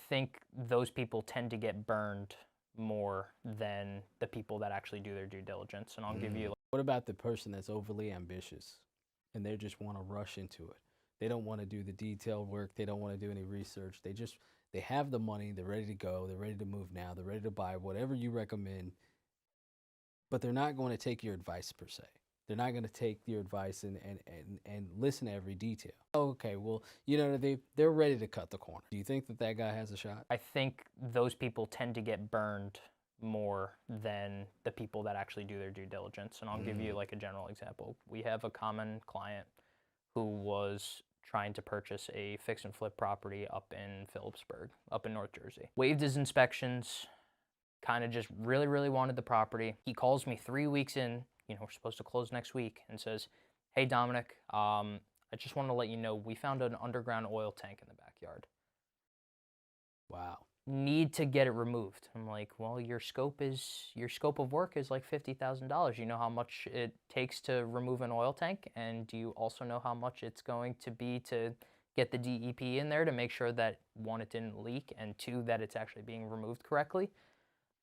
think those people tend to get burned more than the people that actually do their due diligence. And I'll give you. What about the person that's overly ambitious and they just want to rush into it? They don't want to do the detailed work. They don't want to do any research. They have the money. They're ready to go. They're ready to move now. They're ready to buy whatever you recommend, but they're not going to take your advice per se. They're not going to take your advice and listen to every detail. Okay, well, they're ready to cut the corner. Do you think that guy has a shot? I think those people tend to get burned more than the people that actually do their due diligence. And I'll give you like a general example. We have a common client who was trying to purchase a fix and flip property up in Phillipsburg, up in North Jersey. Waived his inspections, kind of just really, really wanted the property. He calls me 3 weeks in, we're supposed to close next week, and says, "Hey, Dominic, I just want to let you know we found an underground oil tank in the backyard. Wow. Need to get it removed." I'm like, "Well, your scope of work is like $50,000. You know how much it takes to remove an oil tank, and do you also know how much it's going to be to get the DEP in there to make sure that, one, it didn't leak, and two, that it's actually being removed correctly?"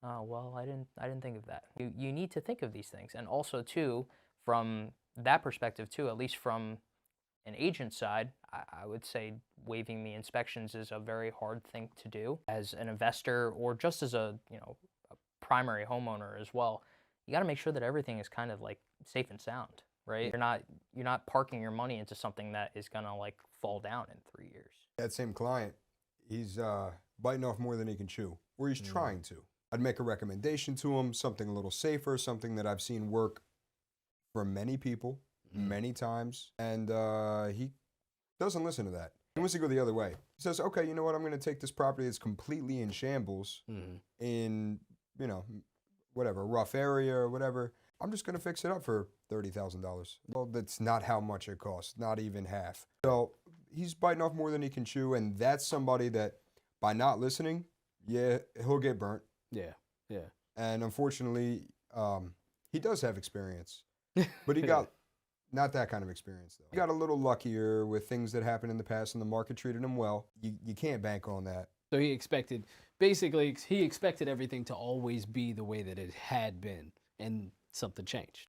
Well, I didn't think of that. You need to think of these things, and also too, from that perspective too, at least from an agent side, I would say waiving the inspections is a very hard thing to do. As an investor, or just as a primary homeowner as well, you got to make sure that everything is kind of like safe and sound, right? You're not parking your money into something that is gonna like fall down in 3 years. That same client, he's biting off more than he can chew, or he's trying to. I'd make a recommendation to him, something a little safer, something that I've seen work for many people, many times, and he doesn't listen to that. He wants to go the other way. He says, "Okay, you know what? I'm going to take this property that's completely in shambles, in, whatever, rough area or whatever. I'm just going to fix it up for $30,000. Well, that's not how much it costs, not even half. So he's biting off more than he can chew, and that's somebody that, by not listening, he'll get burnt. Yeah. And unfortunately, he does have experience, but he got not that kind of experience, though. He got a little luckier with things that happened in the past, and the market treated him well. You can't bank on that. So he expected everything to always be the way that it had been, and something changed.